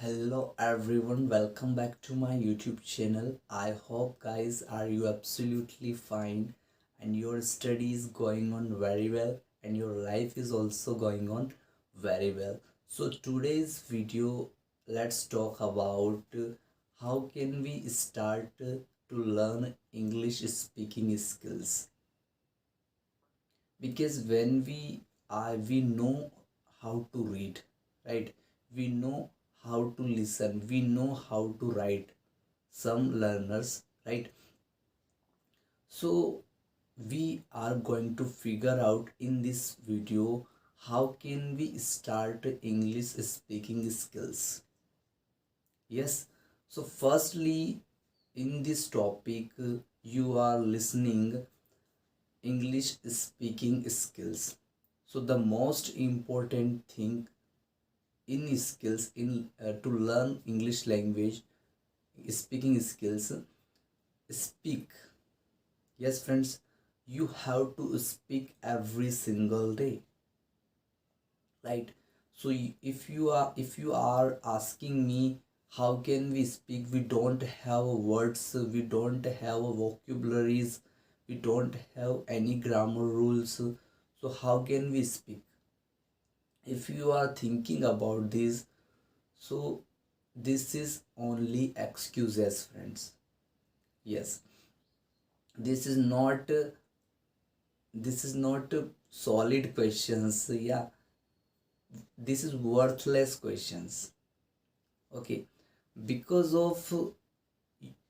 Hello everyone, welcome back to my YouTube channel. I hope guys are you absolutely fine and your study is going on very well and your life is also going on very well. So today's video, let's talk about how can we start to learn English speaking skills. Because when we know how to read, right, we know how to listen, we know how to write, some learners, right? So we are going to figure out in this video how can we start English speaking skills. Yes, so firstly, in this topic, you are listening English speaking skills. So the most important thing in skills in to learn English language speaking skills, speak. Yes friends, you have to speak every single day, right? So if you are asking me how can we speak, we don't have words, we don't have vocabularies, we don't have any grammar rules, so how can we speak? If you are thinking about this, so this is only excuses friends. Yes, this is not solid questions. Yeah, this is worthless questions. Okay, because of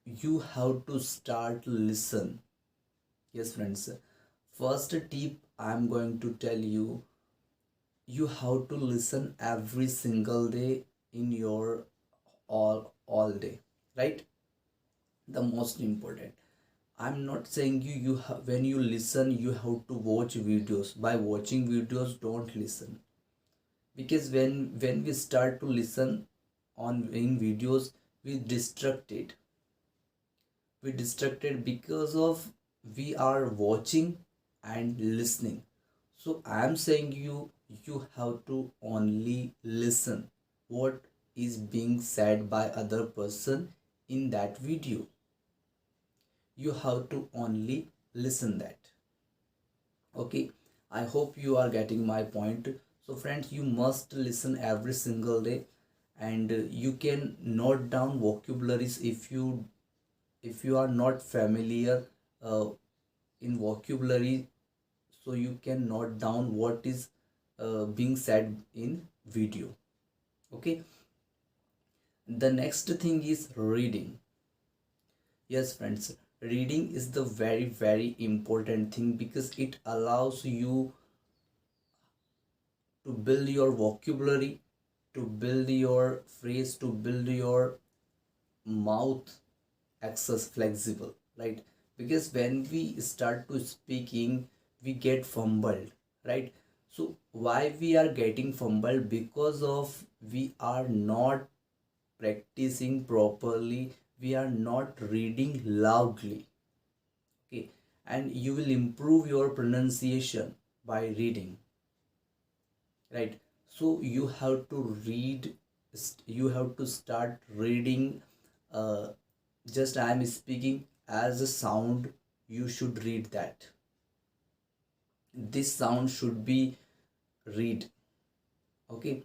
you have to start listen. Yes friends, first tip I'm going to tell you, you have to listen every single day in your all day, right? The most important, I'm not saying when you listen you have to watch videos. By watching videos, don't listen. Because when we start to listen on in videos, we distracted. We distracted because of we are watching and listening. So I am saying you have to only listen what is being said by other person in that video. You have to only listen that. Okay, I hope you are getting my point. So friends, you must listen every single day, and you can note down vocabularies if you are not familiar uh, in vocabulary, so you can note down what is being said in video. Okay, the next thing is reading. Yes friends, reading is the very important thing because it allows you to build your vocabulary, to build your phrase, to build your mouth access flexible, right? Because when we start to speaking, we get fumbled, right? So why we are getting fumbled? Because of we are not practicing properly, we are not reading loudly. Okay, and you will improve your pronunciation by reading, right? So you have to read, you have to start reading. uh, just I am speaking as a sound, you should read that. This sound should be read. Okay,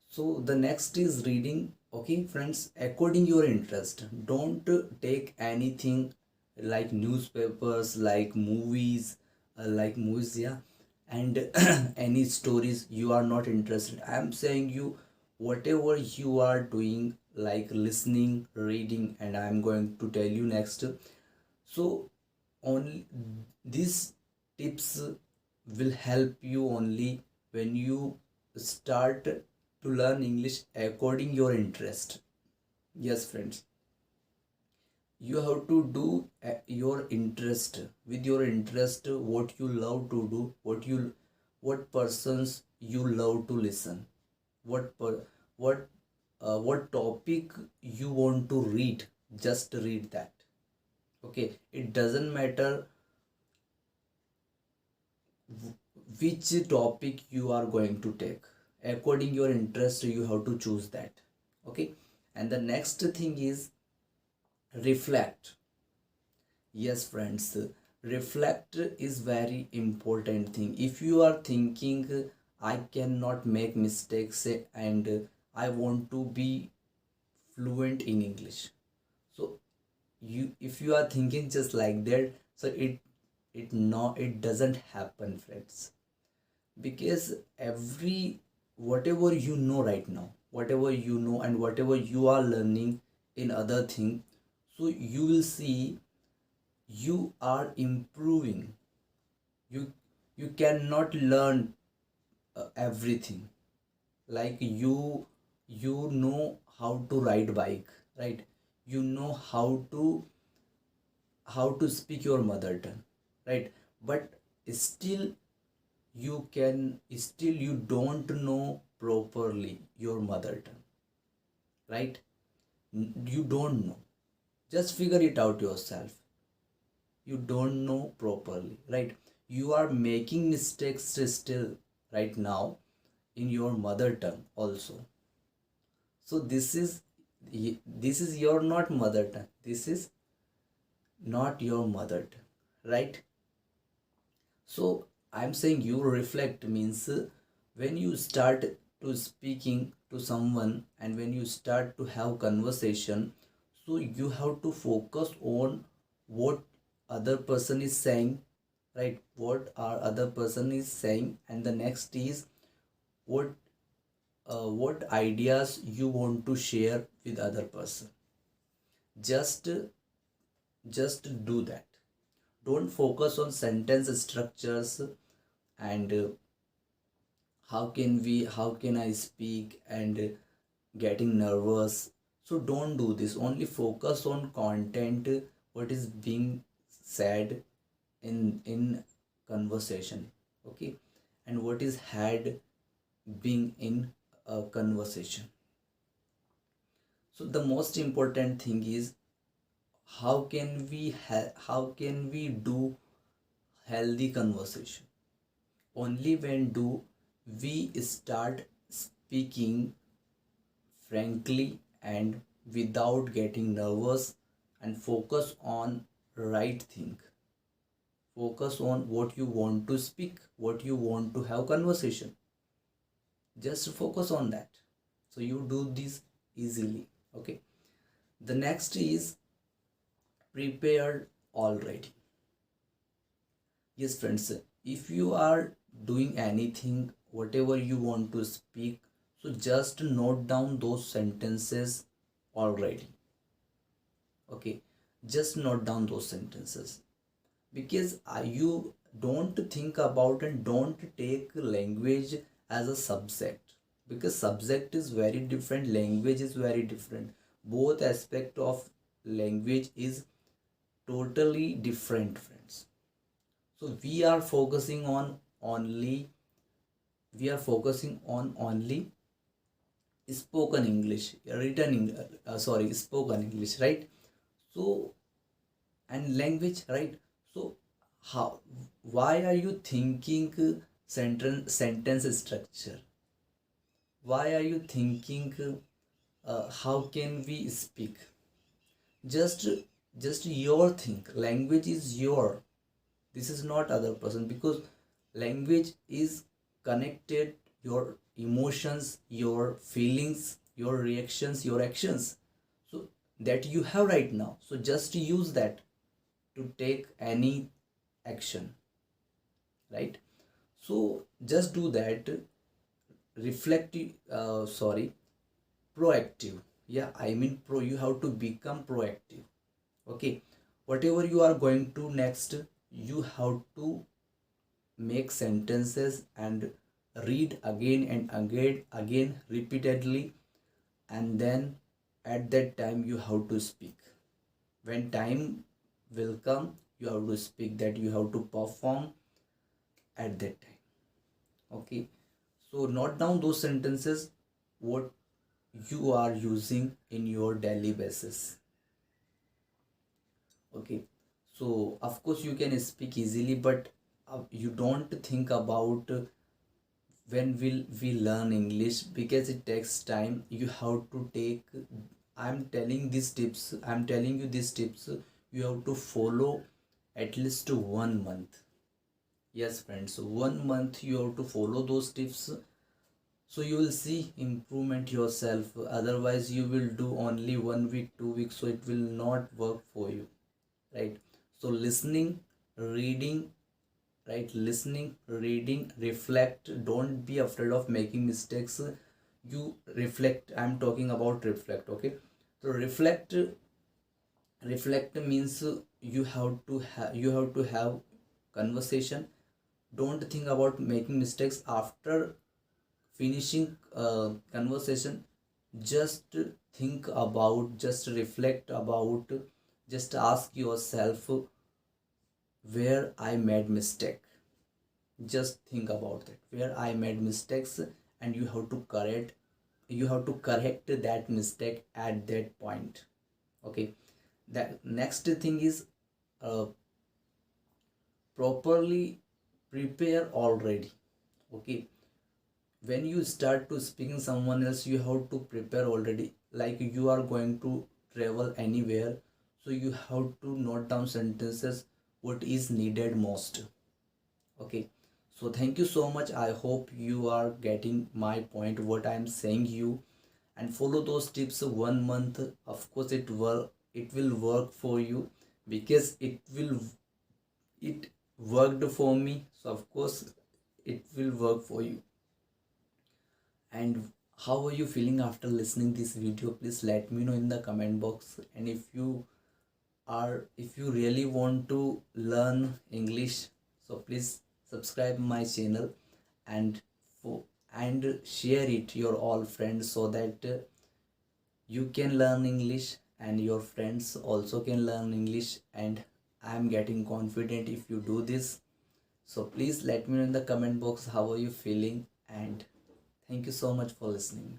so the next is reading. Okay friends, according your interest, don't take anything like newspapers, like movies, yeah, and any stories you are not interested. I am saying you, whatever you are doing, like listening, reading, and I am going to tell you next. So only these tips will help you only when you start to learn English according your interest. Yes friends, you have to do your interest, with your interest, what you love to do, what persons you love to listen, what per, what topic you want to read, just read that. Okay, it doesn't matter which topic you are going to take. According your interest, you have to choose that. Okay, And the next thing is reflect. Yes friends, reflect is very important thing. If you are thinking I cannot make mistakes and I want to be fluent in English, so you, if you are thinking just like that, so it doesn't happen friends. Because every, whatever you know right now, whatever you know and whatever you are learning in other thing, so you will see you are improving. You cannot learn everything. Like you know how to ride bike, right? You know how to speak your mother tongue, right? But still you don't know properly your mother tongue, right? You don't know. Just figure it out yourself. You don't know properly, right? You are making mistakes still right now in your mother tongue also. So this is your not mother tongue, this is not your mother tongue, right? So I'm saying you reflect means when you start to speaking to someone and when you start to have conversation, so you have to focus on what other person is saying, right? What our other person is saying, and the next is what what ideas you want to share with other person. Just just do that. Don't focus on sentence structures and how can I speak and getting nervous. So don't do this. Only focus on content, what is being said in conversation, okay? And what is had being in a conversation. So the most important thing is how can we do healthy conversation. Only when do we start speaking frankly and without getting nervous, and focus on right thing. Focus on what you want to speak, what you want to have conversation. Just focus on that. So you do this easily, okay? The next is prepared already. Yes friends, if you are doing anything, whatever you want to speak, so just note down those sentences already, okay? Just note down those sentences. Because you don't think about and don't take language as a subject, because subject is very different, language is very different. Both aspect of language is totally different friends. So we are focusing on only spoken English, written sorry, spoken English, right? So, and language, right? So how, why are you thinking sentence structure? Why are you thinking how can we speak? Just your think, language is your, this is not other person. Because language is connected your emotions, your feelings, your reactions, your actions, so that you have right now. So just use that to take any action, right? So just do that. Reflective, sorry, proactive. Yeah, I mean pro, you have to become proactive, okay? Whatever you are going to next, you have to make sentences and read again and again repeatedly, and then at that time you have to speak. When time will come, you have to speak, that you have to perform at that time, okay? So note down those sentences what you are using in your daily basis, okay? So of course you can speak easily, but you don't think about when will we learn English, because it takes time. You have to take I'm telling you these tips, you have to follow at least 1 month. Yes friends, 1 month you have to follow those tips, so you will see improvement yourself. Otherwise you will do only 1 week, 2 weeks, so it will not work for you, right? So listening, reading, right? Listening, reading, reflect. Don't be afraid of making mistakes. You reflect, I'm talking about reflect, okay? So reflect means you have to have conversation. Don't think about making mistakes after finishing conversation. Just think about, just reflect about, just ask yourself where I made mistake. Just think about that, where I made mistakes, and you have to correct that mistake at that point. Okay. That next thing is uh, properly prepare already. Okay. When you start to speaking someone else, you have to prepare already. Like you are going to travel anywhere, so you have to note down sentences what is needed most. Okay. So thank you so much. I hope you are getting my point what I'm saying you, and follow those tips 1 month. Of course it will work for you, because it worked for me, so of course it will work for you. And how are you feeling after listening this video? Please let me know in the comment box. And if you really want to learn English, so please subscribe my channel, and for and share it your all friends, so that you can learn English and your friends also can learn English. And I am getting confident if you do this. So please let me know in the comment box how are you feeling, and thank you so much for listening.